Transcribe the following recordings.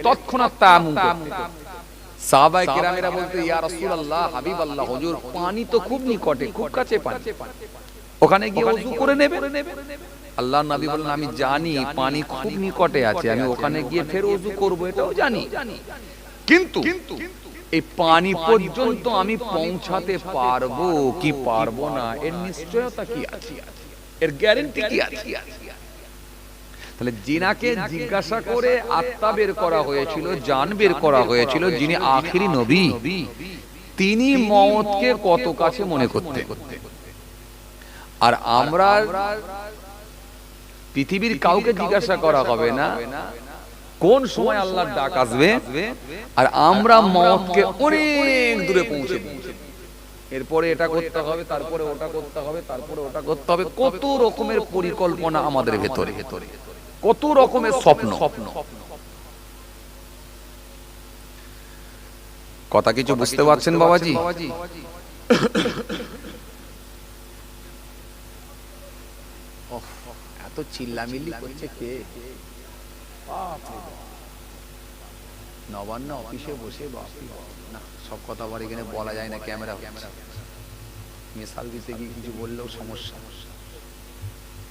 তৎক্ষণাৎ তায়াম্মুম করতে। সাহাবায়ে কেরামেরা বলতে, ইয়া রাসূলুল্লাহ, হাবিবাল্লাহ, হুজুর পানি তো খুব নিকটে, খুব কাছে পানি, ওখানে গিয়ে ওযু করে নেবে। আল্লাহর নবী বললেন, আমি জানি পানি খুব নিকটে আছে, আমি ওখানে গিয়ে ফের ওযু করব, এটাও জানি, কিন্তু এই পানি পর্যন্ত আমি পৌঁছাতে পারবো কি পারবো না এর নিশ্চয়তা কি আছে, এর গ্যারান্টি কি আছে? তাহলে জিনাকে জিজ্ঞাসা করে আত্মা বের করা হয়েছিল, জান বের করা হয়েছিল, যিনি আখিরি নবী, তিনি মওতকে কত কাছে মনে করতে। আর আমরা পৃথিবীর কাউকে জিজ্ঞাসা করা হবে না কোন সময় আল্লাহর ডাক আসবে, আর আমরা মওতকে অনেক দূরে পৌঁছে দিই। এরপরে এটা করতে হবে, তারপরে ওটা করতে হবে, তারপরে ওটা করতে হবে, কত রকমের পরিকল্পনা আমাদের ভেতরে, কত রকমের স্বপ্ন। কথা কিছু বুঝতে পারছেন বাবাজি? এত চিল্লামিল্লি করছে কে? নবান্ন অফিসে বসে না, সব কথা আবার এখানে বলা যায় না, ক্যামেরা হচ্ছে, মিসাল দিতে গিয়ে কিছু বললেও সমস্যা।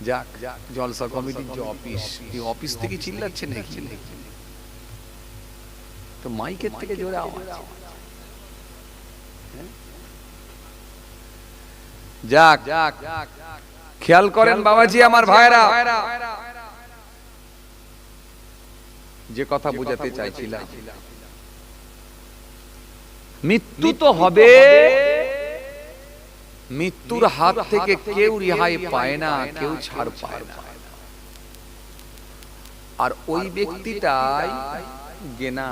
যাক, জলসা কমিটির যে অফিস, এই অফিস থেকে চিল্লাচ্ছে নাকি? তো মাইকের থেকে জোরে আওয়াজ। যাক, খেয়াল করেন বাবাজি, আমার ভাইরা, যে কথা বোঝাতে চাইছিলাম, মৃত্যু তো হবে, মৃত্যুর হাত থেকে কেউ রেহাই পায় না, কেউ ছাড় পায় না। আর ওই ব্যক্তিটাই গেনা,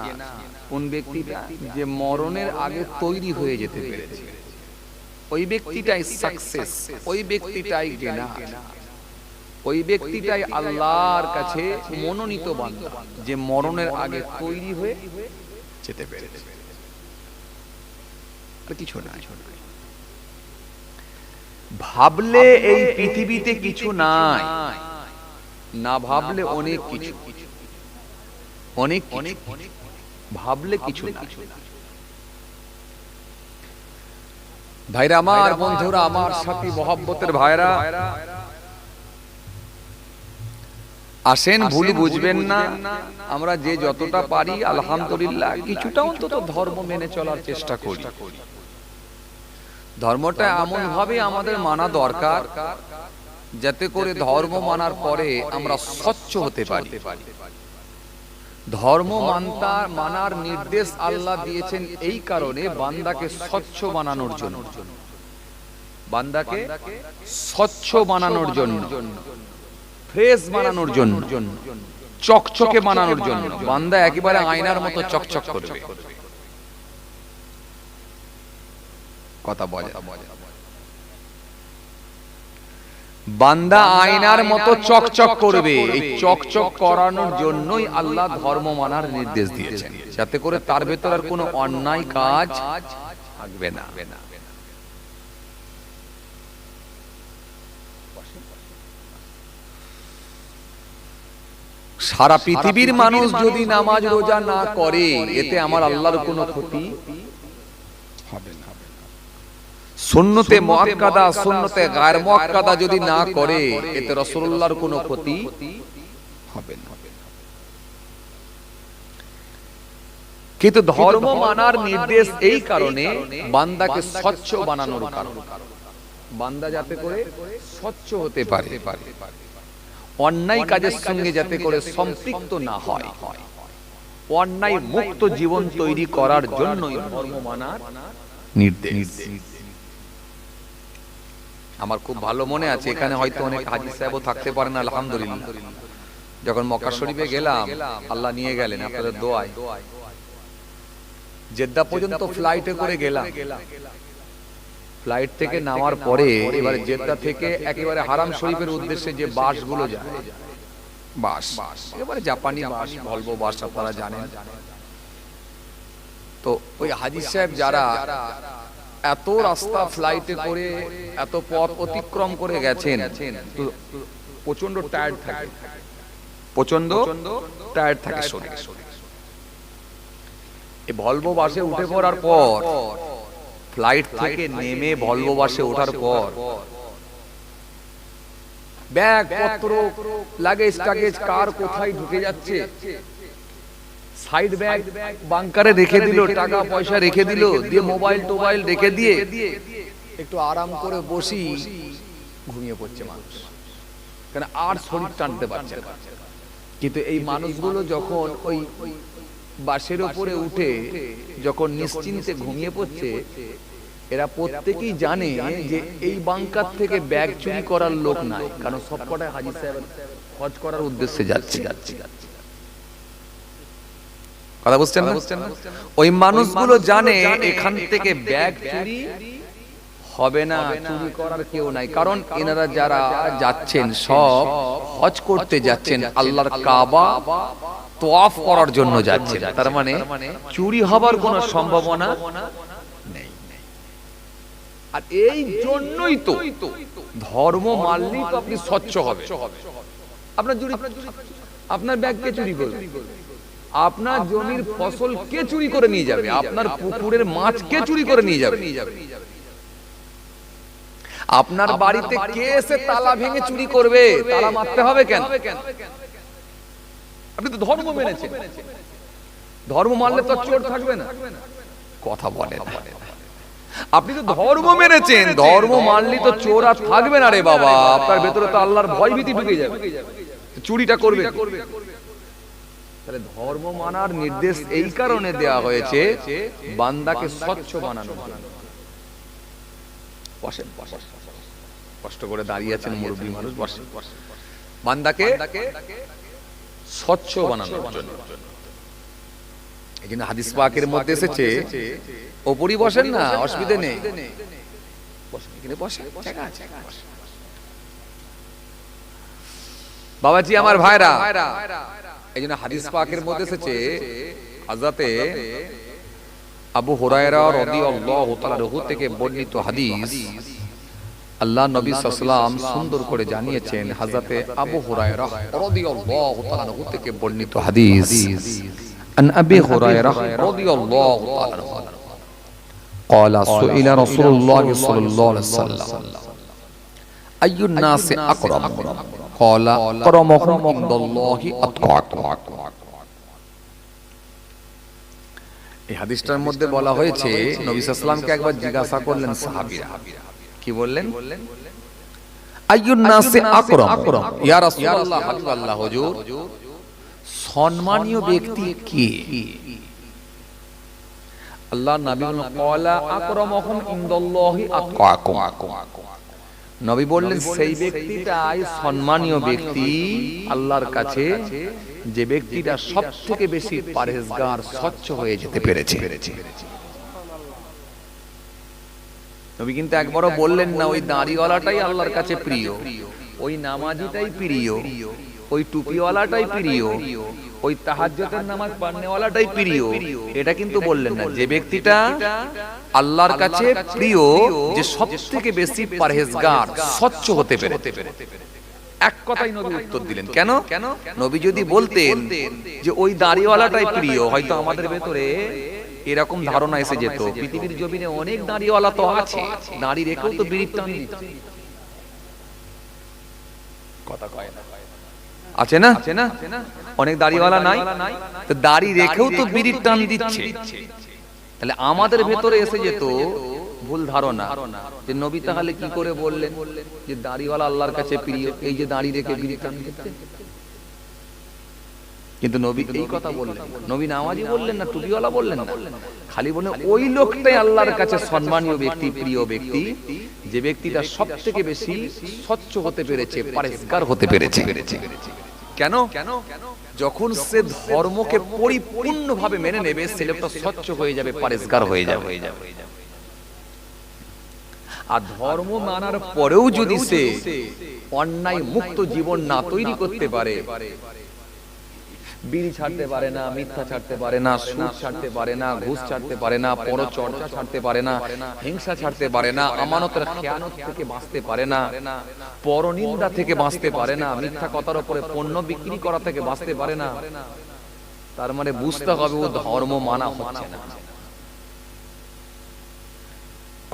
কোন ব্যক্তিটা? যে মরণের আগে তৈরি হয়ে যেতে পেরেছে, ওই ব্যক্তিটাই সাকসেস, ওই ব্যক্তিটাই গেনা, ওই ব্যক্তিটাই আল্লাহর কাছে মনোনীত বান্দা, যে মরণের আগে তৈরি হয়ে যেতে পেরেছে। আর কিছু না। ভাবলে এই পৃথিবীতে কিছু নাই, না ভাবলে অনেক কিছু, অনেক অনেক ভাবলে কিছু না। ভাইরা আমার, বন্ধুরা আমার, সাথী মহব্বতের ভাইরা, আসেন, ভুল বুঝবেন না। আমরা যে যতটা পারি আলহামদুলিল্লাহ কিছুটা অন্তত ধর্ম মেনে চলার চেষ্টা করি। ধর্মটা এমন ভাবে আমাদের মানা দরকার যাতে করে ধর্ম মানার পরে আমরা স্বচ্ছ হতে পারি। ধর্ম মানার নির্দেশ আল্লাহ দিয়েছেন এই কারণে, বান্দাকে স্বচ্ছ বানানোর জন্য, বান্দাকে স্বচ্ছ বানানোর জন্য, ফ্রেশ বানানোর জন্য, চকচকে বানানোর জন্য। বান্দা একেবারে আয়নার মতো চকচক করবে। কথা বলে, বান্দা আয়নার মতো চকচক করবে। এই চকচক করানোর জন্যই আল্লাহ ধর্ম মানার নির্দেশ দিয়েছেন, যাতে করে তার ভেতর আর কোনো অন্যায় কাজ থাকবে না। সারা পৃথিবীর মানুষ যদি নামাজ রোজা না করে, এতে আমার আল্লাহর কোনো ক্ষতি হবে না। সুন্নতে মুআক্কাদা, সুন্নতে গায়র মুআক্কাদা যদি না করে, এতে রাসূলুল্লাহর কোনো ক্ষতি হবে না। কিন্তু ধর্ম মানার নির্দেশ এই কারণে, বান্দাকে স্বচ্ছ বানানোর কারণে, বান্দা যাতে করে স্বচ্ছ হতে পারে, অন্যায় কাজের সঙ্গে যাতে করে সম্পৃক্ত না হয়, অন্যায় মুক্ত জীবন তৈরি করার জন্যই ধর্ম মানার নির্দেশ। আমার খুব ভালো মনে আছে, এখানে হয়তো অনেক হাজী সাহেবও থাকতে পারেন, আলহামদুলিল্লাহ। যখন মক্কা শরীফে গেলাম, আল্লাহ নিয়ে গেলেন আপনাদের দোয়ায়, জেদ্দা পর্যন্ত ফ্লাইটে করে গেলাম। ফ্লাইট থেকে নামার পরে এবারে জেদ্দা থেকে একেবারে হারাম শরীফের উদ্দেশ্যে যে বাসগুলো যায়, বাস এবারে জাপানি বাস, ভলভো বাস, আপনারা জানেন। তো ওই হাজী সাহেব যারা এত রাস্তা ফ্লাইটে করে এত পথ অতিক্রম করে গেছেন, তো প্রচন্ড টায়ার্ড থাকে, প্রচন্ড টায়ার্ড থাকে শরীর। এই ভলভো বাসে উঠে পড়ার পর, ফ্লাইট থেকে নেমে ভলভো বাসে ওঠার পর ব্যাগ পত্র লাগেজ টাগেজ কার কোথায় ঢুকে যাচ্ছে, সাইড ব্যাগ বাংকারে রেখে দিল, টাকা পয়সা রেখে দিল, দিয়ে মোবাইল টোবাইল রেখে দিয়ে একটু আরাম করে বসি ঘুমিয়ে পড়ছে মানুষ, কারণ আর শরীর টানতে পারছে না। কিন্তু এই মানুষগুলো যখন ওই বাসের উপরে উঠে যখন নিশ্চিন্তে ঘুমিয়ে পড়ছে, এরা প্রত্যেকেই জানে যে এই বাংকার থেকে ব্যাগ চুরি করার লোক নাই, কারণ সবকটাই হাজী সাহেব হজ করার উদ্দেশ্যে যাচ্ছে। কথা বুঝছেন না? ওই মানুষগুলো জানে এখান থেকে ব্যাগ চুরি হবে না, চুরি করার কেউ নাই, কারণ এনারা যারা যাচ্ছেন সব হজ করতে যাচ্ছেন, আল্লাহর কাবা তওয়াফ করার জন্য যাচ্ছেন, তার মানে চুরি হবার কোনো সম্ভাবনা নেই। আর এই জন্যই তো ধর্ম মানলেই তো আপনি স্বচ্ছ হবে। আপনার চুরি, আপনার ব্যাগ কে চুরি করবে? আপনার জমির ফসল কে চুরি করে নিয়ে যাবে? আপনার পুকুরের মাছ কে চুরি করে নিয়ে যাবে? আপনার বাড়িতে কে এসে তালা ভেঙে চুরি করবে? তালা মারতে হবে কেন? আপনি তো ধর্ম মেনেছেন, ধর্ম মানলে তো চোর থাকবে না। কথা বলে না, আপনি তো ধর্ম মেনেছেন, ধর্ম মানলে তো চোর আর থাকবে না রে বাবা। আপনার ভেতরে তো আল্লাহর ভয় ভীতি ঢুকে যাবে, চুরিটা করবে। তাহলে ধর্ম মানার নির্দেশ এই কারণে দেয়া হয়েছে বান্দাকে স্বচ্ছ বানানোর জন্য। বসেন, কষ্ট করে দাঁড়িয়ে আছেন মুরব্বী মানুষ, বসেন। বান্দাকে স্বচ্ছ বানানোর জন্য। এই জন্য হাদিস পাকের মধ্যে এসেছে, ওপরই বসেন না, অসুবিধা নেই, বসেন, জায়গা আছে। বাবাজি আমার ভাইরা, এই জন্য হাদিস পাকের মধ্যে এসেছে হযরতে আবু হুরায়রা রাদিয়াল্লাহু তাআলা থেকে বর্ণিত হাদিস, আল্লাহ নবী সাল্লাল্লাহু আলাইহি ওয়াসাল্লাম সুন্দর করে জানিয়েছেন। হযরতে আবু হুরায়রা রাদিয়াল্লাহু তাআলা থেকে বর্ণিত হাদিস, আন আবি হুরায়রা রাদিয়াল্লাহু তাআলা قال سئل رسول الله صلى الله عليه وسلم أي الناس أكرم قال أكرمهم عند الله أتقاكم। এই হাদিসটার মধ্যে বলা হয়েছে নবী সাল্লাল্লাহু আলাইহি ওয়াসাল্লামকে একবার জিজ্ঞাসা করলেন সাহাবীরা, কি বললেন? আইয়ুন নাসি আকরাম, ইয়া রাসূলুল্লাহ, হাবিবাল্লাহ হুজুর, সম্মানীয় ব্যক্তি কে? আল্লাহ নবী বললেন ক্বালা আকরামুহুম ইনদাল্লাহি আতকাকুম। নবী বললেন সেই ব্যক্তিটাই সম্মানীয় ব্যক্তি আল্লাহর কাছে, যে ব্যক্তিটা সবথেকে বেশি পরহেজগার, স্বচ্ছ হয়ে যেতে পেরেছে। নবী কিন্তু একবারও বললেন না ওই দাড়িওয়ালাটাই আল্লাহর কাছে প্রিয়, ওই নামাজিটাই প্রিয়, ওই টুপিওয়ালাটাই প্রিয়, ওই তাহাজ্জুদের নামাজ পড়নেওয়ালাটাই প্রিয়, এটা কিন্তু বললেন না। যে ব্যক্তিটা আল্লাহর কাছে প্রিয়, যে সবথেকে বেশি পরহেজগার, স্বচ্ছ হতে পেরেছে, এক কথাই নবী উত্তর দিলেন। কেন? নবী যদি বলতেন যে ওই দাড়িওয়ালাটাই প্রিয়, হয়তো আমাদের ভেতরে এরকম ধারণা এসে যেত পৃথিবীর জমিনে অনেক দাড়িওয়ালা তো আছে, দাড়ি রেখেও তো বিড়ি টান দিচ্ছে। কথা কয় না, আছে না? অনেক দাড়িওয়ালা নাই, তো দাড়ি রেখেও তো বিড়ি টান দিচ্ছে। তাহলে আমাদের ভেতরে এসে যেত ভুল ধারণা যে নবী তাহলে কি করে বললেন যে দাড়িওয়ালা আল্লাহর কাছে প্রিয়, এই যে দাড়ি রেখে বিড়ি টান দিচ্ছে। কিন্তু নবী এই কথা বললেন, নবী নামাজি বললেন না, টুপিওয়ালা বললেন না, খালি বলেন ওই লোকটাই আল্লাহর কাছে সম্মানীয় ব্যক্তি, প্রিয় ব্যক্তি, যে ব্যক্তিটা সবথেকে বেশি স্বচ্ছ হতে পেরেছে, পরহেজগার হতে পেরেছে। কেন? যখন সে ধর্মকে পরিপূর্ণভাবে মেনে নেবে, সে লোকটা স্বচ্ছ হয়ে যাবে, পরহেজগার হয়ে যাবে। আর ধর্ম মানার পরেও যদি সে অন্যায় মুক্ত জীবন না তৈরি করতে পারে, বিড়ি ছাড়তে পারে না, মিথ্যা ছাড়তে পারে না, সুদ ছাড়তে পারে না, ঘুষ ছাড়তে পারে না, পরচর্চা ছাড়তে পারে না, হিংসা ছাড়তে পারে না, আমানতের খেয়ানত থেকে বাঁচতে পারে না, পরনিন্দা থেকে বাঁচতে পারে না, মিথ্যা কথার উপরে পণ্য বিক্রি করা থেকে বাঁচতে পারে না, তার মানে বুঝতে হবে ও ধর্ম মানা হচ্ছে না।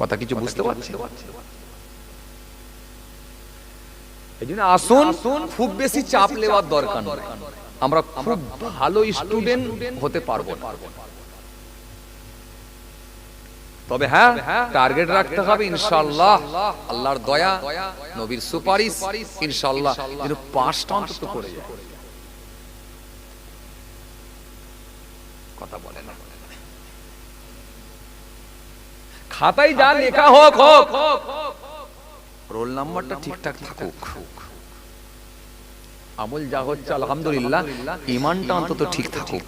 কথা কিছু বুঝতে পারছি? এই জন্য আসুন, খুব বেশি চাপ নেওয়ার দরকার নেই। আমরা খুব ভালো স্টুডেন্ট হতে পারবো না, তবে হ্যাঁ টার্গেট রাখতে হবে ইনশাআল্লাহ, আল্লাহর দয়া, নবীর সুপারিশ, ইনশাআল্লাহ যেন 5টা অন্তত করে যায়। কথা বলে না, খাতায় যা লেখা হোক হোক, রোল নাম্বারটা ঠিকঠাক থাকুক, আমল যা হচ্ছে আলহামদুলিল্লাহ, ঈমানটা অন্তত ঠিক থাকুক।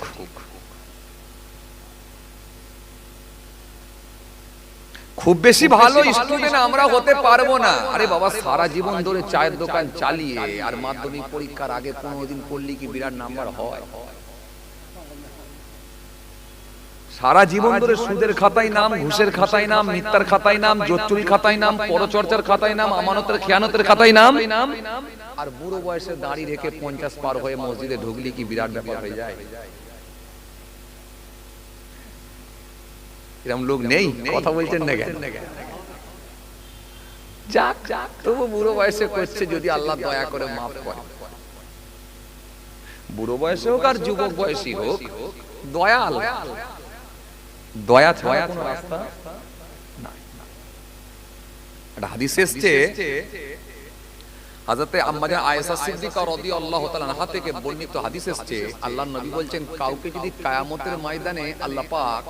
খুব বেশি ভালো স্টুডেন্ট আমরা হতে পারবো না। আরে বাবা, সারা জীবন ধরে চায়ের দোকান চালিয়ে আর মাধ্যমিক পরীক্ষার আগে 15 দিন পড়লে কি বিরাট নাম্বার হয়? সারা জীবন ধরে সুদের খাতায় নাম, ঘুষের খাতায় নাম, মিথ্যার খাতায় নাম, জোচ্চুরি খাতায় নাম, পরচর্চার খাতায় নাম, আমানতের খেয়ানতের খাতায় নাম, আর বুড়ো বয়সে দাড়ি রেখে 50 পার হয়ে মসজিদে ঢুকলি কি বিরাট ব্যাপার হয়ে যায়? এরকম লোক নেই? কথা বলছেন না কেন? যাক, তবু বুড়ো বয়সে করছে, যদি আল্লাহ দয়া করে মাফ করে। বুড়ো বয়সে হোক আর যুবক বয়সী হোক, দয়া আল্লাহ, দয়া ছাড়া কোনো রাস্তা নাই। একটা হাদিস এসেছে, হযরতে আম্মা আয়েশা সিদ্দিকা রাদিয়াল্লাহু তাআলা আনহা থেকে বর্ণিত হাদিস এসেছে, আল্লাহর নবী বলছেন, কাউকে যদি কিয়ামতের ময়দানে আল্লাহ পাক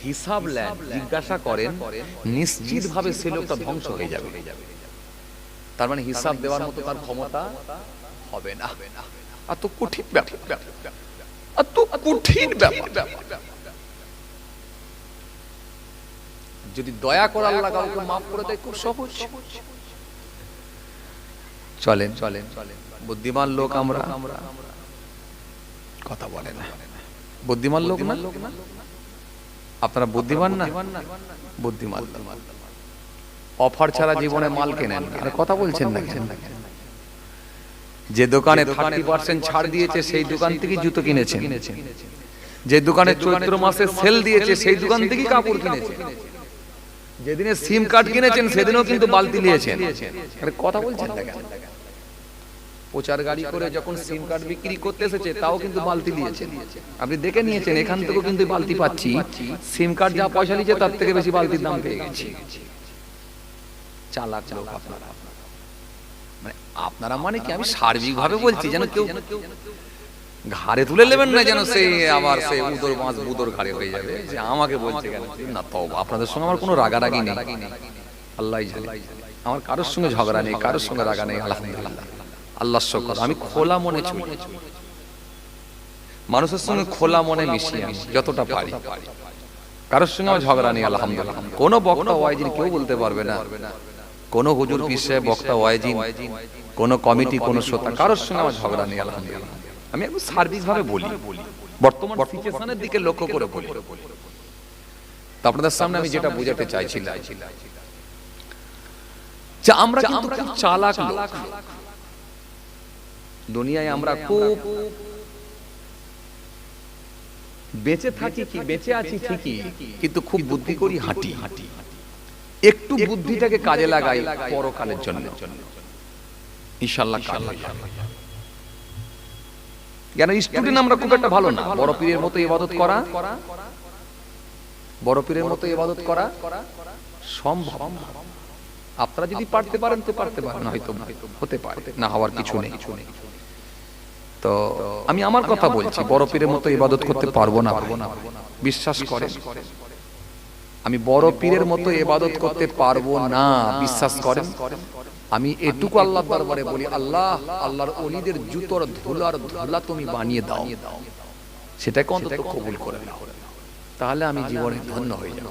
হিসাব নেন, জিজ্ঞাসা করেন, নিশ্চিতভাবে সে লোকটা ধ্বংস হয়ে যাবে। তার মানে হিসাব দেওয়ার মতো তার ক্ষমতা হবে না। এত কঠিন ব্যাপার, এত কঠিন ব্যাপার। যদি দয়া করে আল্লাহ কাউকে মাফ করে দেয়, খুব সহজ। চলেন বুদ্ধিমান লোক আমরা, কথা বলে না, বুদ্ধিমান লোক না? আপনারা বুদ্ধিমান না? বুদ্ধিমান। অফার ছাড়া জীবনে মাল কেনেন, আর কথা বলছেন না কেন? যে দোকানে 30% ছাড় দিয়েছে সেই দোকান থেকে জুতো কিনেছেন, যে দোকানে চৈত্র মাসে সেল দিয়েছে সেই দোকান থেকে কাপড় কিনেছেন, যেদিনে সিম কার্ড কিনেছেন সেদিনও কিন্তু বালতি নিয়েছেন। আরে কথা বলছেন না কেন? প্রচার গাড়ি করে যখন সিম কার্ড বিক্রি করতে এসেছে তাও কিন্তু বালতি দিয়েছেন। আপনি দেখে নিয়েছেন, এখান থেকেও কিন্তু বালতি পাচ্ছি, সিম কার্ড যা পয়সা নিয়েছে তার থেকে বেশি বালতির দাম পেয়ে গেছি। চালাক লোক আপনারা। মানে আপনারা মানে কি, আমি সার্বিকভাবে বলছি, যেন কেউ ঘাড়ে তুলে নেবেন না, যেন সে আবার সে উদর মাছ বুদর ঘাড়ে হয়ে যাবে যে আমাকে বলছে কেন। না, তওবা, আপনাদের সঙ্গে আমার কোনো রাগারাগি নেই, আল্লাহই জানে। আমার কারোর সঙ্গে ঝগড়া নেই, কারোর সঙ্গে রাগা নেই, আলহামদুলিল্লাহ, আল্লাহর শুকর। আমি খোলা মনে চলি, মানুষের সঙ্গে খোলা মনে মিশি আমি যতটা পারি, কারোর সঙ্গে আমার ঝগড়া নেই, আলহামদুলিল্লাহ। কোনো বক্তা ওয়াইজিন কেউ বলতে পারবে না, কোনো হুজুর পীর সাহেব বক্তা ওয়াইজিন, কোনো কমিটি, কোনো শ্রোতা, কারোর সঙ্গে আমার ঝগড়া নেই, আলহামদুলিল্লাহ। আমি একটু সার্বিকভাবে বলি, বর্তমান সিচুয়েশনের দিকে লক্ষ্য করে বলি। তো আপনাদের সামনে আমি যেটা বোঝাতে চাইছিলাম যে আমরা কিন্তু খুব চালাক লোক দুনিয়ায়, আমরা খুব বেঁচে থাকি, কি বেঁচে আছি ঠিকই, কিন্তু খুব বুদ্ধি করি হাঁটি। একটু বুদ্ধিটাকে কাজে লাগাই পরকালের জন্য, ইনশাআল্লাহ কাজ হয়ে যাবে। কেন স্টুডেন্ট আমরা খুব একটা ভালো না। বড় পীরের মতো ইবাদত করা, বড় পীরের মতো ইবাদত করা সম্ভব। আপনারা যদি পারতে পারেন তো পারতে পারেন, হয়তো হতে পারে, না হওয়ার কিছু নেই। তো আমি আমার কথা বলছি, বড় পীরের মতো ইবাদত করতে পারবো না, বিশ্বাস করেন। আমি বড় পীরের মতো ইবাদত করতে পারবো না, বিশ্বাস করেন। আমি এটুকু আল্লাহর দরবারে বলি, আল্লাহ, আল্লাহর ওলিদের জুতোর ধুলার ধুলা তুমি বানিয়ে দাও, সেটাকে অন্তত কবুল করে নাও, তাহলে আমি জীবনে ধন্য হয়ে যাব।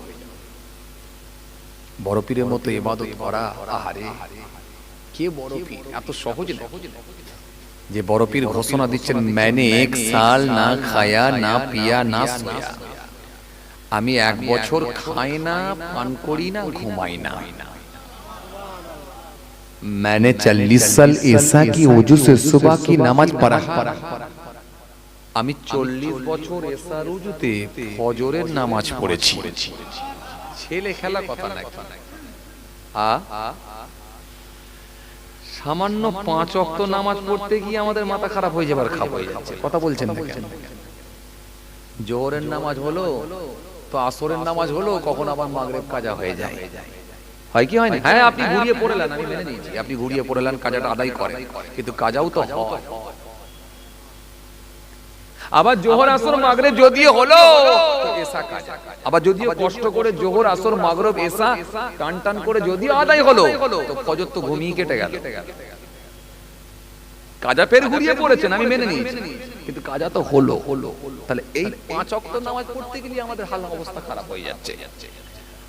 বড় পীরের মতো ইবাদত করা, আহারে কে বড় পীর, এত সহজ না। যে বড় পীর ঘোষণা দিচ্ছেন, मैंने 1 साल না খায়া না পিয়া না সোয়া, আমি 1 বছর খাই না, পান করি না, ঘুমাই না। मैंने 40 साल ऐसा की वजू से सुबह की नमाज पढ़ा, আমি 40 বছর এসা রুজুতে ফজরের নামাজ পড়েছি। ছেলে খেলা কথা নাকি? সামান্য 5 ওয়াক্ত নামাজ পড়তে গিয়ে আমাদের মাথা খারাপ হয়ে যাবার খাপ হয়ে যাচ্ছে। কথা বলছেন না কেন? জোহরের নামাজ হলো তো আসরের নামাজ হলো, কখন আবার মাগরিব কাজা হয়ে যায়। হয় কি হয় না? হ্যাঁ, আপনি ঘুরিয়ে পড়লেন, আমি মেনে নিয়েছি, আপনি ঘুরিয়ে পড়লেন, কাজাটা আদায় করেন, কিন্তু কাজাও তো হয়। আবার জোহর আসর মাগরিব যদিও হলো তো এসা কাজা, আবার যদিও কষ্ট করে জোহর আসর মাগরিব এসা টান টান করে যদিও আদায় হলো তো ফজর তো ঘুমিয়ে কেটে গেল। কাজা ফের ঘুরিয়ে পড়েছেন, আমি মেনে নিয়েছি, কিন্তু কাজা তো হলো। তাহলে এই 5 ওয়াক্ত নামাজ পড়তে গেলে আমাদের হাল অবস্থা খারাপ হয়ে যাচ্ছে।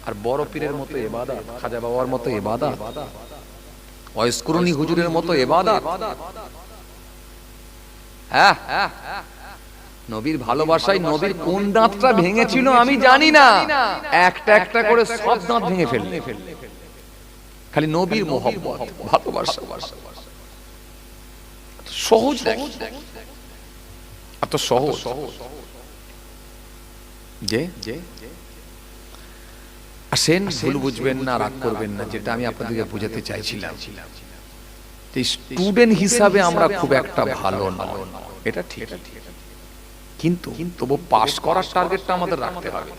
আর বড় পীরের মতো ইবাদত, খাজা বাবার মতো ইবাদত, ওয়াইসকুরুনি হুজুরের মতো ইবাদত, হ্যাঁ, নবীর ভালোবাসায় নবীর কোন দাঁতটা ভেঙেছিল আমি জানি না, একটা একটা করে সব দাঁত ভেঙে ফেললে। খালি নবীর মোহব্বত, ভালোবাসা, সহজ নাকি? এত সহজ যে আসেন, ভুল বুঝবেন না, রাগ করবেন না, যেটা আমি আপনাদেরকে বোঝাতে চাইছিলাম, স্টুডেন্ট হিসাবে আমরা খুব একটা ভালো না, এটা ঠিক, কিন্তু তবু পাস করার টার্গেটটা আমাদের রাখতে হবে।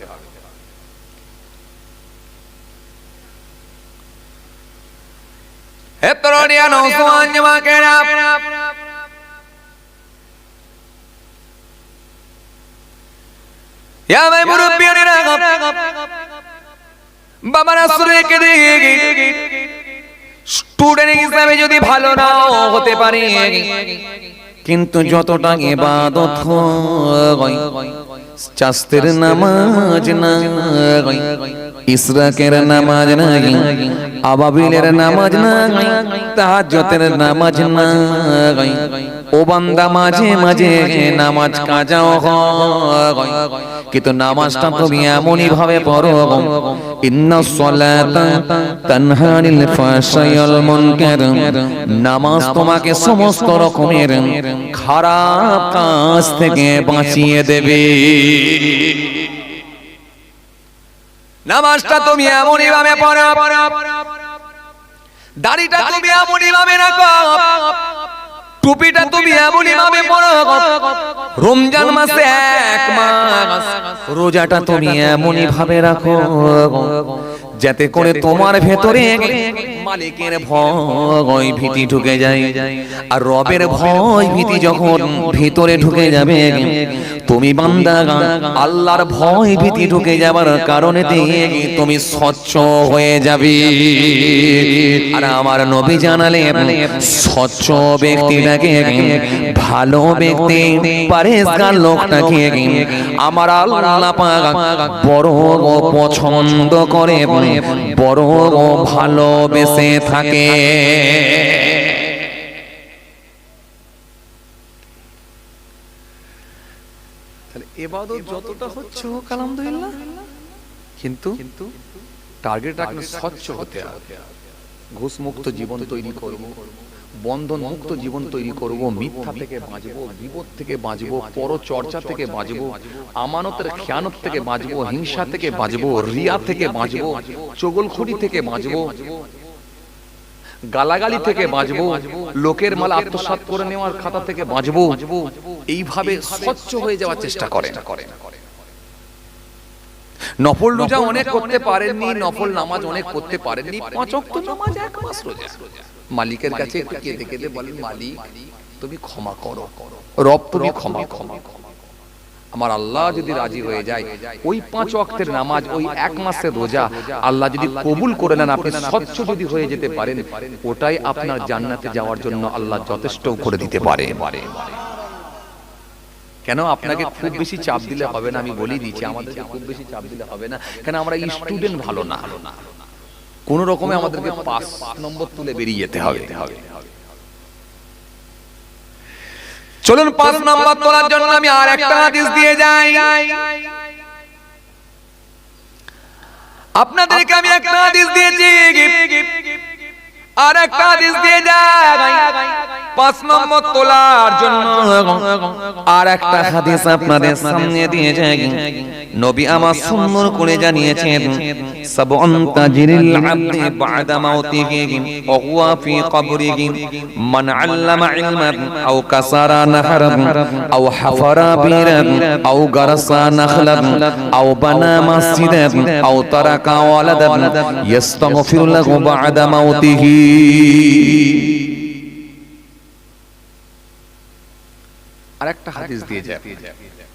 হে তরুণিয়া নওজওয়ান যুবকেরা, ইয়া ভাই মুরব্বিয়ানেরা, বাবারা শুনে কে দেখি স্টুডেন্ট হিসাবে যদি ভালো নাও হতে পারে, কিন্তু যতটা ইবাদত হয়, চাস্তের নামাজ নাই, ইশরাকের নামাজ নাই, আবাবিলের নামাজ নাই, তাহাজ্জুদের নামাজ নাই, ও বান্দা মাঝে মাঝে নামাজ কাজাও হয়, কিন্তু নামাজটা তুমি এমনই ভাবে পড়ো, ইন্নাস সালাতা তানহা আনিল ফাহশাই ওয়াল মুনকার, নামাজ তোমাকে সমস্ত রকমের খারাপ কাজ থেকে বাঁচিয়ে দেবে। নামাজটা তুমি এমনই ভাবে পড়ো, দাড়িটা তুমি এমনই ভাবে রাখো, টুপিটা তুমি এমনই ভাবে পড়ো, রমজান মাসে 1 মাস রোজাটা তুমি এমনই ভাবে রাখো যাতে করে তোমার ভেতরে মালিকের ভয় ভীতি ঢুকে যায়। আর রবের ভয় ভীতি যখন ভিতরে ঢুকে যাবে, তুমি বান্দা আল্লাহর ভয় ভীতি ঢুকে যাবার কারণে তুমি স্বচ্ছ হয়ে যাবে। আর আমার নবী জানালেন, স্বচ্ছ ব্যক্তিটাকে, ভালো ব্যক্তি, পরেশগার লোকটাকে আমার আল্লাহ পাক বড় পছন্দ করে, বড় ভালোবেসে থাকে। তাহলে ইবাদত যতটা হচ্ছে হোক আলহামদুলিল্লাহ, কিন্তু টার্গেট রাখলে স্বচ্ছ হতে হবে। ঘুষ মুক্ত জীবন তৈরি করব, বন্ধন মুক্ত জীবন তৈরি করব, মিথ্যা থেকে বাঁচবো, বিপদ থেকে বাঁচবো, পরচর্চা থেকে বাঁচবো, আমানতের খেয়ানত থেকে বাঁচবো, হিংসা থেকে বাঁচবো, রিয়া থেকে বাঁচবো, চগলখড়ি থেকে বাঁচবো, গালাগালি থেকে বাঁচবো, লোকের মাল আত্মসাৎ করে নেওয়ার খাতা থেকে বাঁচবো। এইভাবে স্বচ্ছ হয়ে যাওয়ার চেষ্টা করে। নফল রোজা অনেক করতে পারেননি, নফল নামাজ অনেক করতে পারেননি, 5 ওয়াক্ত নামাজ 1 মাস রোজা, মালিকের কাছে একটু কেঁদে কেঁদে বলেন, মালিক তুমি ক্ষমা করো, রব তুমি ক্ষমা করো। আমার আল্লাহ যদি রাজি হয়ে যায়, ওই 5 ওয়াক্তের নামাজ, ওই 1 মাসের রোজা আল্লাহ যদি কবুল করে নেন, আপনি স্বচ্ছ যদি হয়ে যেতে পারেন, ওটাই আপনার জান্নাতে যাওয়ার জন্য আল্লাহ যথেষ্ট করে দিতে পারে। কেন আপনাকে খুব বেশি চাপ দিলে হবে না, আমি বলেই দিচ্ছি, আমাদেরকে খুব বেশি চাপ দিলে হবে না, কেন আমরা স্টুডেন্ট ভালো না, কোন রকমে আমাদেরকে 5 নম্বর তুলে বেরিয়ে যেতে হবে। চলুন 5 নম্বর তোলার জন্য আমি আর একটা হাদিস দিয়ে যাই। আপনাদেরকে আমি একটা হাদিস দিয়েছি, আর একটা হাদিস দিয়ে যাই। 5 নম্বর তোলার জন্য আর একটা হাদিস আপনাদের সামনে দিয়ে যাই। নবী আমার সুন্দর করে জানিয়েছেন, সাবউন তাজরিল আবদি বাদা মাউতিহি ওয়া হুয়া ফি কবরিহি মান আল্লামা ইলমান আও কাসারা নাহরান আও হাফারা বিরান আও গারসা নাখলান আও বানা মাসজিদান আও তারাকা ওয়ালাদান ইস্তাগফিরু লাহু বাদা মাউতিহি। আরেকটা হাদিস দিয়ে যায়,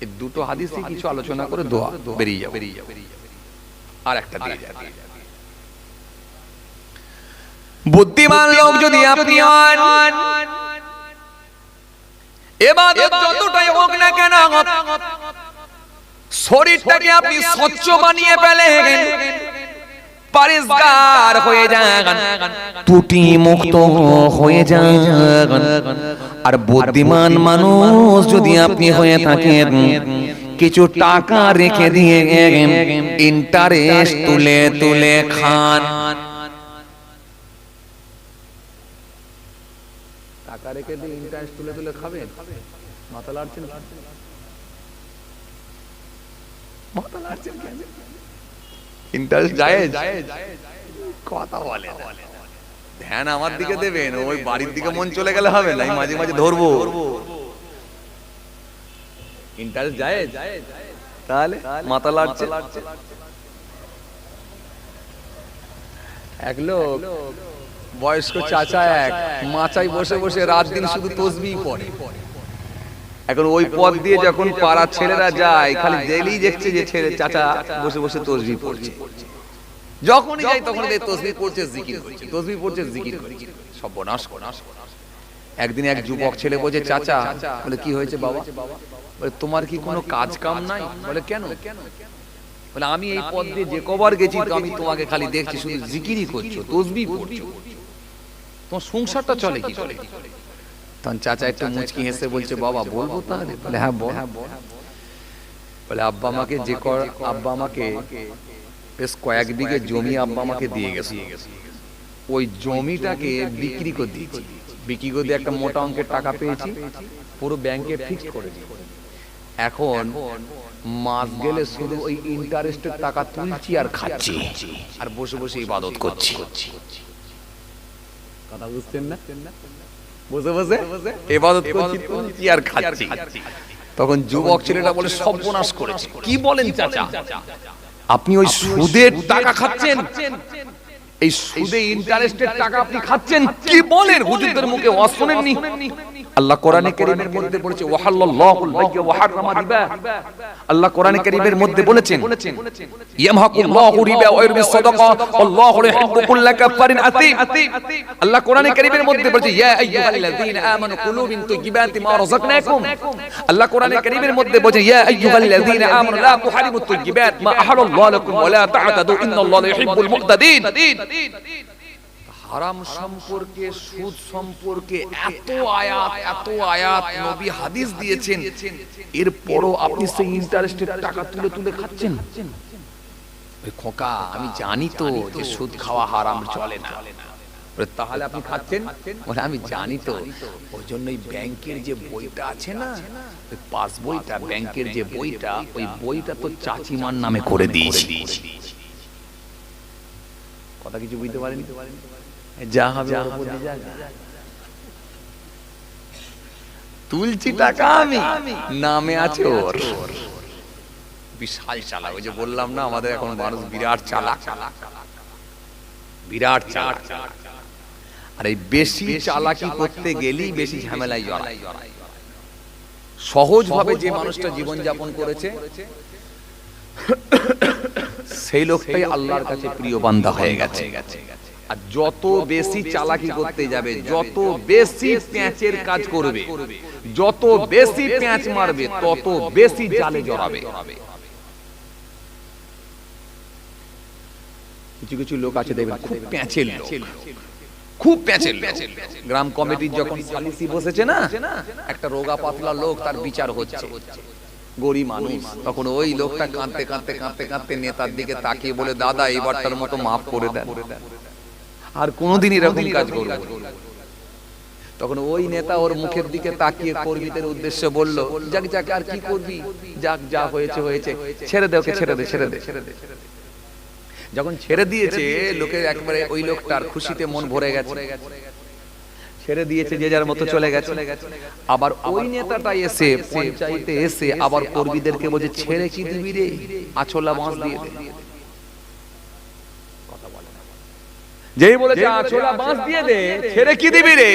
এই দুটো হাদিসে কিছু আলোচনা করে দোয়া বেরিয়ে যাবে। আরেকটা দিয়ে যায়, বুদ্ধিমান লোক যদি আপনি হন, ইবাদত যতটাই হোক না কেন শরীরটাকে আপনি স্বচ্ছ বানিয়ে ফেলেন, পরিষ্কার হয়ে যান, ত্রুটি মুক্ত হয়ে যান। আর বুদ্ধিমান মানুষ যদি আপনি হয়ে থাকেন, কিছু টাকা রেখে দিয়ে ইন্টারেস্ট তুলে তুলে খান। টাকা রেখে দিয়ে ইন্টারেস্ট তুলে তুলে খাবেন, মাথা লাড়ছেন, মাথা লাড়ছেন কেন? ইন্টারেস্ট জায়েজ, কথা বলে ধ্যান আমার দিকে দেবেন, ওই বাড়ির দিকে মন চলে গেলে হবে না, মাঝে মাঝে ধরবো। ইন্টারেস্ট জায়েজ, তাহলে মাথা লাড়ছে। এক লোক বয়স্ক চাচা এক মাচায় বসে বসে রাত দিন শুধু তসবিহ পড়ে। এখন ওই পথ দিয়ে যখন পাড়ার ছেলেরা যায়, খালি ডেইলি দেখছে যে ছেলে চাচা বসে বসে তসবিহ পড়ছে। যখনই যাই তখন এই তসবিহ পড়ছে, জিকির করছে, তসবিহ পড়ছে, জিকির করছে, সর্বনাশ। একদিন এক যুবক ছেলে বলছে, চাচা, বলে কি হয়েছে বাবা? বলে তোমার কি কোনো কাজ কাম নাই? বলে কেন? বলে আমি এই পথ দিয়ে যে কবার গেছি আমি তোমাকে খালি দেখছি শুধু জিকিরই করছো, তসবিহ পড়ছো, তোমার সংসারটা চলে কি করে? তখন চাচা একটু মুচকি হেসে বলছে, বাবা বলবো তাহলে? বলে হ্যাঁ বল। বলে আব্বা আমাকে বেশ কয়েক বিঘে জমি আব্বা আমাকে দিয়ে গেছে, ওই জমিটাকে বিক্রি করে দিয়েছি, বিক্রি করে দিয়ে একটা মোটা অঙ্কের টাকা পেয়েছি, পুরো ব্যাংকে ফিক্সড করে দিয়েছি। এখন মাস গেলে শুধু ওই ইন্টারেস্টের টাকা তুলছি আর খাচ্ছি, আর বসে বসে ইবাদত করছি। কথা বুঝছেন না? বসে বসে ইবাদত করছি, তুলছি আর খাচ্ছি। তখন যুবক ছেলেটা বলে, সর্বনাশ করেছে। কি বলেন চাচা? আপনি ওই সুদের টাকা খাচ্ছেন, এই সুদে ইন্টারেস্টের টাকা আপনি খাচ্ছেন? কি বলেন? হুজুরদের মুখে ওয়াজ শুনেননি? আল্লাহ কোরআনে কারীমের মধ্যে বলেছে, ওয়াহাল্লাল্লাহুল বাইয়া ওয়া হারামা রিবা। আল্লাহ কোরআনে কারীমের মধ্যে বলেছেন, ইয়ামহাকুল্লাহু রিবা ওয়া ইউরবি সাদাকা আল্লাহু ইউহিব্বু কুল্লা কাফারিন আতীম। আল্লাহ কোরআনে কারীমের মধ্যে বলেছে, ইয়া আইয়ুহাল্লাযীনা আমানু কুলু মিন তাইয়্যিবাতি মা রাযাকনাকুম। আল্লাহ কোরআনে কারীমের মধ্যে বলেছে, ইয়া আইয়ুহাল্লাযীনা আমানু লা তুহারিমুত তাইয়্যিবাত মা আহাল্লাহু লাকুম ওয়া লা তা'তাদু ইন্নাল্লাহা ইউহিব্বুল মু'তাদিন। হারাম সম্পর্কে, সুদ সম্পর্কে এত আয়াত নবী হাদিস দিয়েছেন, এরপরও আপনি সেই ইন্টারেস্টের টাকা তুলে তুলে খাচ্ছেন। ওই খোকা, আমি জানি তো যে সুদ খাওয়া হারাম, চলে না। তাহলে আপনি খাচ্ছেন? বলে আমি জানি তো, ওই জন্যই ব্যাংকের যে বইটা আছে না, ওই পাস বইটা, ব্যাংকের যে বইটা, ওই বইটা তো চাচিমার নামে করে দিয়েছি। কথা কিছু বুঝতে পারেনি? যা হবে তুলছি টাকা, আমি নামে আছে ওর। বিশাল চালাক। ওই যে বললাম না, আমাদের এখন মানুষ বিরাট চালাক, বিরাট চালাক। আর এই বেশি চালাকি করতে গেলেই বেশি ঝামেলায় জড়ায়। সহজ ভাবে যে মানুষটা জীবন যাপন করেছে, সেই লোকটাই আল্লাহর কাছে প্রিয় বান্দা হয়ে গেছে। আর যত বেশি চালাকি করতে যাবে, যত বেশি প্যাঁচের কাজ করবে, যত বেশি প্যাঁচ মারবে, তত বেশি জালে জড়াবে। কিছু কিছু লোক আছে দেখবেন, খুব প্যাঁচের লোক, খুব প্যাঁচের লোক। গ্রাম কমিটির যখন সালিসি বসেছে না, একটা রোগা পাতলা লোক, তার বিচার হচ্ছে, গরিব মানুষ, তখন ওই লোকটা কাঁদতে কাঁদতে কাঁদতে কাঁদতে নেতার দিকে তাকিয়ে বলে, দাদা এবারটার মতো মাফ করে দেন, আর কোনোদিন এরকম কাজ করব। তখন ওই নেতা ওর মুখের দিকে তাকিয়ে কর্মীদের উদ্দেশ্যে বলল, যাক যাক, আর কি করবি, যাক, যা হয়েছে হয়েছে, ছেড়ে দে ওকে, ছেড়ে দে, ছেড়ে দে। যখন ছেড়ে দিয়েছে, লোকের একবারে ওই লোকটার খুশিতে মন ভরে গেছে, ছেড়ে দিয়েছে, যে যার মতো চলে গেছে। আবার ওই নেতাটা এসে পঞ্চায়েতে এসে আবার কর্মীদেরকে বলছে, ছেড়ে কি দিবি রে, আছলা বাঁশ দিয়ে দে। যেই বলেছে আছলা বাঁশ দিয়ে দে, ছেড়ে কি দিবি রে,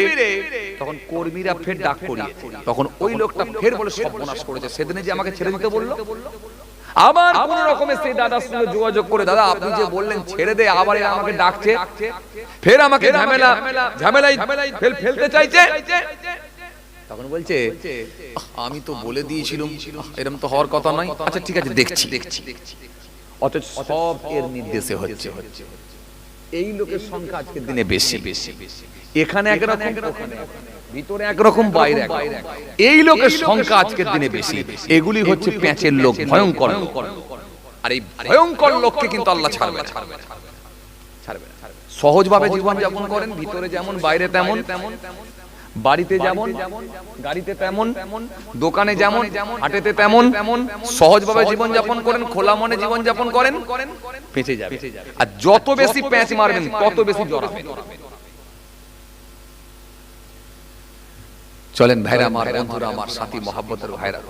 তখন কর্মীরা ফের ডাক পড়িয়েছে। তখন ওই লোকটা ফের বলে, সর্বনাশ করেছে, সেদিনে যে আমাকে ছেড়ে দিতে বললো। আবার কোন রকমে সেই দাদার সঙ্গে যোগাযোগ করে, দাদা আপনি যে বললেন ছেড়ে দে, আবার আমাকে ডাকছে, ফের আমাকে ঝামেলায় ফেলতে চাইছে। তখন বলছে, আমি তো বলে দিয়েছিলাম এরকম তো হওয়ার কথা নয়। আচ্ছা ঠিক আছে, দেখছি। অথচ সব এর নির্দেশে হচ্ছে। এই লোকের সংখ্যা আজকের দিনে বেশি। এখানে একরকম, ভিতরে একরকম, বাইরে একরকম। এই লোকের সংখ্যা আজকের দিনে বেশি। এগুলি হচ্ছে প্যাঁচের লোক, ভয়ঙ্কর। আর এই ভয়ঙ্কর লোককে কিন্তু আল্লাহ ছাড়বে না। সহজভাবে জীবন যাপন করেন, ভিতরে যেমন বাইরে তেমন, বাড়িতে যেমন, গাড়িতে তেমন, দোকানে যেমন, হাটেতে তেমন, সহজভাবে জীবন যাপন করেন, খোলা মনে জীবন যাপন করেন, পেঁচে যাবে। আর যত বেশি প্যাঁচ মারবেন তত বেশি জড়াবেন। চলেন ভাইরা আমার, বন্ধুরা আমার, সাথী মহাব্বতের ভাইরা,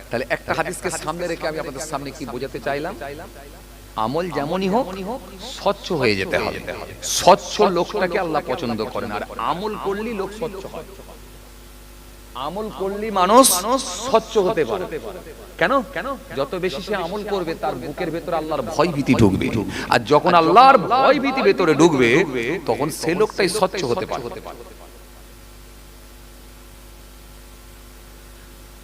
তাহলে একটা হাদিসকে সামনে রেখে আমি আপনাদের সামনে কি বোঝাতে চাইলাম, আমল যেমনই হোক স্বচ্ছ হয়ে যেতে হবে। স্বচ্ছ লোকটাকে আল্লাহ পছন্দ করেন, আর আমল করলেই লোক স্বচ্ছ হয়। আমল করলেই মানুষ স্বচ্ছ হতে পারে। কেন? যত বেশি সে আমল করবে তার বুকের ভেতরে আল্লাহর ভয় ভীতি ঢুকবে, আর যখন আল্লাহর ভয় ভীতি ভেতরে ঢুকবে তখন সে লোকটাই স্বচ্ছ হতে পারে।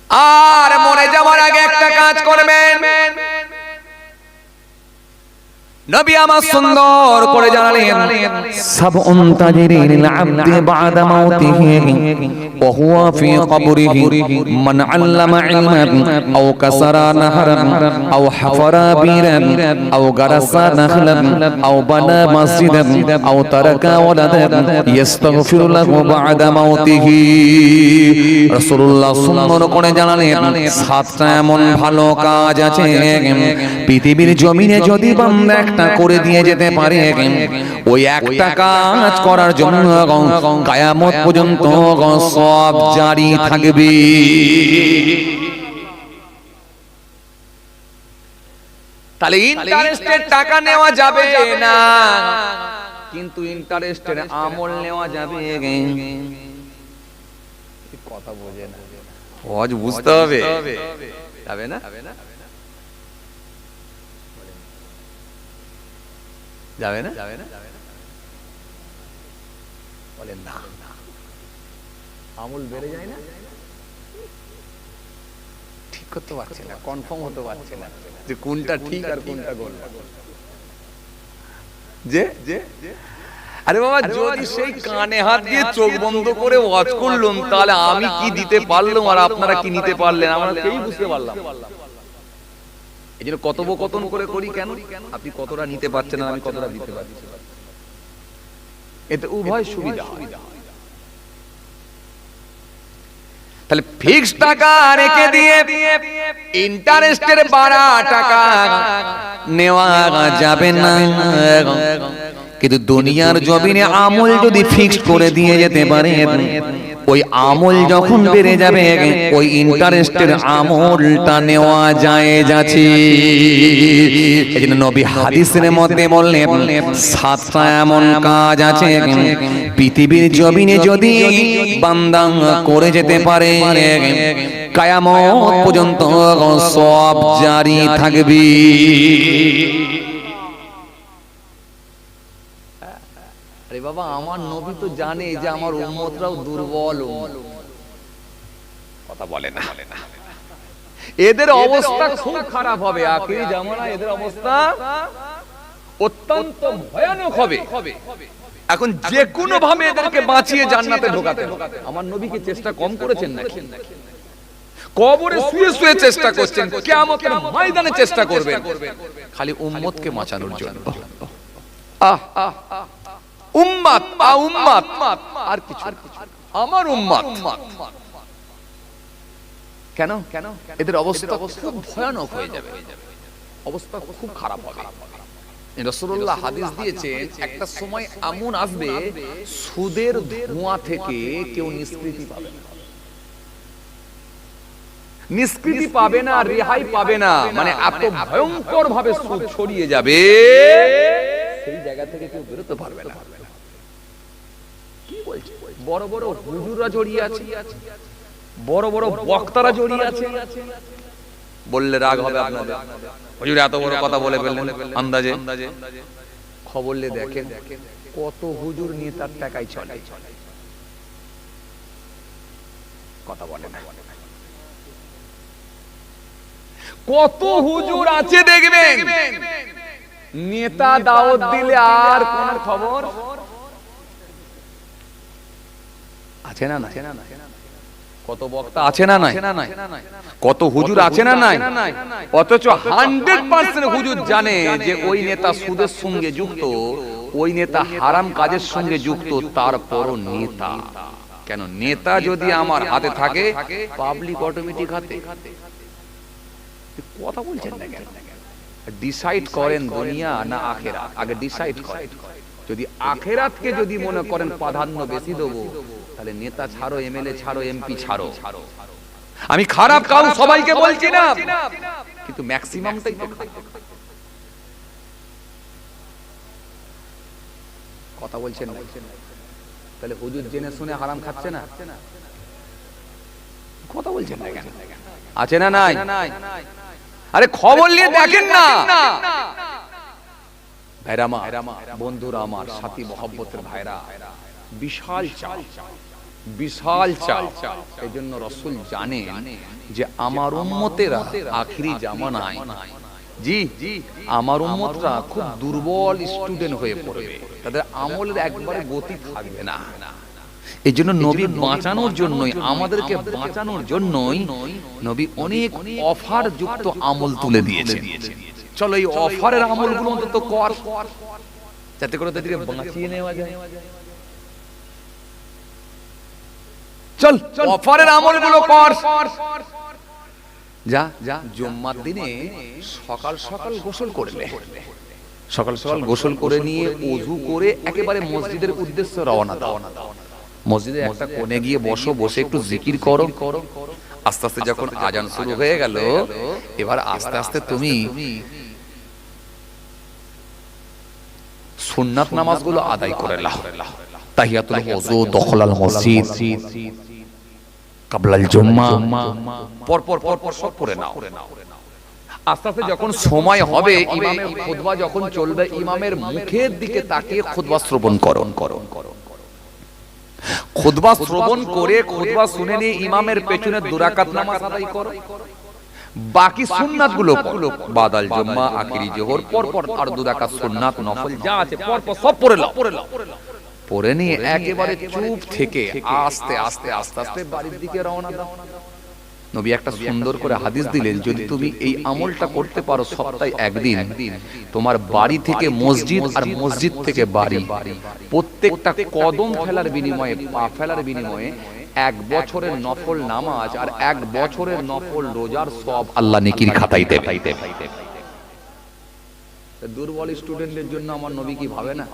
আর মরে যাওয়ার আগে একটা কাজ করবেন, নবী আমার সুন্দর করে জানালেন, সাবউন তাজরিন লিল আবদি বাদা মাউতিহি ওয়া হুয়া ফি কবরিহি মান আল্লামা ইলমান আও কাসারা নাহরান আও হাফারা বীরান আও গারাসা নাখলান আও বানা মসজিদান আও তারাকা ওয়ালাদান ইস্তাগফিরু লাহু বাদা মাউতিহি। রাসূলুল্লাহ সুন্দর করে জানালেন, সাতটা এমন ভালো কাজ আছে পৃথিবীর জমিনে যদি বান্দা একটা করে দিয়ে যেতে পারে, ওই একটা কাজ করার জন্য কিয়ামত পর্যন্ত সব জারি থাকবে। তাহলে ইন্টারেস্টের টাকা নেওয়া যাবে না, কিন্তু ইন্টারেস্টের আমল নেওয়া যাবে। কথা বোঝে না, আজ বুঝতে হবে, যাবে না, যাবে না, বলেন না, আমল বেড়ে যায় না, ঠিক করতে পারছে না, কনফার্ম হতে পারছে না যে কোনটা ঠিক আর কোনটা ভুল। যে আরে বাবা, যদি সেই কানে হাত দিয়ে চোখ বন্ধ করে ওয়াজ করলাম, তাহলে আমি কি দিতে পারলাম আর আপনারা কি নিতে পারলেন, আমরা কেউ বুঝতে পারলাম। এই জন্য কথোপকথন করে করি কেন, আপনি কতটা নিতে পারছেন আর আমি কতটা দিতে পারছি, এতে উভয় সুবিধা হয়। তাহলে ফিক্স টাকা রেখে দিয়ে ইন্টারেস্টের বাড়া টাকা নেওয়া যাবে না, কিন্তু দুনিয়ার জমিনে আমল যদি ফিক্স করে দিয়ে যেতে পারে, ওই আমল যখন বেড়ে যাবে ওই ইন্টারেস্টের আমলটা নেওয়া যায় যাচ্ছে। এজন্য নবী হাদিসের মধ্যে বললেন, সাতটা এমন কাজ আছে পৃথিবীর জমিনে যদি বান্দা করে যেতে পারে কিয়ামত পর্যন্ত সব জারি থাকবে। আরে বাবা, আমার নবী তো জানে যে আমার উম্মতরাও দুর্বল, কথা বলে না, এদের অবস্থা খুব খারাপ হবে, আখিরি জামানায় এদের অবস্থা অত্যন্ত ভয়ানক হবে। এখন যে কোনো ভাবে এদেরকে বাঁচিয়ে জান্নাতে ঢোকাতে হবে। আমার নবী কি চেষ্টা কম করেছেন নাকি? কবরে শুয়ে শুয়ে চেষ্টা করছেন, কিয়ামতের ময়দানে চেষ্টা করবেন খালি উম্মতকে বাঁচানোর জন্য। উম্মত আর কিছু, আমার উম্মত। কেন কেন এদের অবস্থা খুব ভয়ানক হয়ে যাবে, অবস্থা খুব খারাপ হবে। রাসূলুল্লাহ হাদিস দিয়েছেন একটা সময় এমন আসবে সুদের ধোঁয়া থেকে কেউ নিষ্কৃতি পাবে না, নিষ্কৃতি পাবে না, রেহাই পাবে না। মানে এত ভয়ঙ্কর ভাবে সুদ ছড়িয়ে যাবে, সেই জায়গা থেকে কেউ বেরোতে পারবে না। কি বলছে? বড় বড় হুজুররা জড়িয়ে আছে, বড় বড় বক্তারা জড়িয়ে আছে। বললে রাগ হবে আপনাদের, হুজুর এত বড় কথা বলে ফেললেন আন্দাজে। খবর নিয়ে দেখেন কত হুজুর নেতার টাকায় চলে, কথা বলে না। কত হুজুর আছে দেখবেন নেতা দাওয়াত দিলে আর কোন খবর আছে না? কত বক্তা আছে না নাই? কত হুজুর আছে না নাই? অথচ 100% হুজুর জানে যে ওই নেতা সুদের সঙ্গে যুক্ত, ওই নেতা হারাম কাজের সঙ্গে যুক্ত, তারপরও নেতা। কেন? নেতা যদি আমার হাতে থাকে পাবলিক অটোমেটিক হাতে। কথা বলছেন না কেন? ডিসাইড করেন দুনিয়া না আখেরাত, আগে ডিসাইড করেন। যদি আখেরাতকে যদি মনে করেন প্রাধান্য বেশি দেবো, তাহলে নেতা ছাড়ো, এমএলএ ছাড়ো, এমপি ছাড়ো। আমি খারাপ কাউ সবাইকে বলছি না, কিন্তু ম্যাক্সিমামটাই তো খারাপ। কথা বলছেন না? তাহলে হুজুর জেনে শুনে হারাম খাচ্ছে না? কথা বলছেন না কেন? আছে না নাই? আরে খবর নিয়ে দেখেন না ভাইরা আমার, বন্ধুরা আমার, সাথী মহব্বতের ভাইরা, বিশাল চাল, বিশাল চাল। এজন্য রাসূল জানেন যে আমার উম্মতেরা আখিরি জামানায়, জি আমার উম্মতরা খুব দুর্বল স্টুডেন্ট হয়ে পড়বে, তাদের আমলের একবারে গতি থাকবে না। এই জন্য নবী বাঁচানোর জন্যই, আমাদেরকে বাঁচানোর জন্যই নবী অনেক অফার যুক্ত আমল তুলে দিয়েছেন। চলো এই অফারের আমলগুলো অন্তত কর, যাতে করে তাদেরকে বাঁচিয়ে নেওয়া যায়। চল অফারের আমলগুলো কর। যা যা জুম্মার দিনে সকাল সকাল গোসল করলে, সকাল সকাল গোসল করে নিয়ে ওযু করে একেবারে মসজিদের উদ্দেশ্যে রওনা দাও। মসজিদে একটা কোণে গিয়ে বসো, বসে একটু জিকির করো। আস্তে আস্তে যখন আজান শুরু হয়ে গেল, এবার আস্তে আস্তে তুমি সুন্নাত নামাজগুলো আদায় করে নাও। তাহিয়াতুল ওযু, দখলাল মসজিদ, কাবলাল জুম্মা, পর পর পর পর সব পড়ে নাও। আস্তে আস্তে যখন সময় হবে, ইমামের খুতবা যখন চলবে, ইমামের মুখের দিকে তাকিয়ে খুতবা শ্রবণ করো। খুতবা শ্রবণ করে খুতবা শুনে নিয়ে ইমামের পেছনে 2 রাকাত নামাজ আদায় করো। বাকি সুন্নাতগুলো পড়ো, বাদাল জুম্মা, আখিরি জোহর, পর পর আর 2 রাকাত সুন্নাত নফল যা আছে পর পর সব পড়ে নাও। পড়ে নিয়ে একেবারে চুপ থেকে আস্তে আস্তে আস্তে আস্তে বাড়ির দিকে রওনা দাও। নবী একটা সুন্দর করে হাদিস দিলেন, যদি তুমি এই আমলটা করতে পারো সপ্তাহে একদিন, তোমার বাড়ি থেকে মসজিদ আর মসজিদ থেকে বাড়ি, প্রত্যেকটা কদম ফেলার বিনিময়ে, পা ফেলার বিনিময়ে 1 বছরের নফল নামাজ আর 1 বছরের নফল রোজার সওয়াব আল্লাহ নেকির খাতায় দেবে। দুর্বল স্টুডেন্টদের জন্য আমার নবী কি ভাবে না?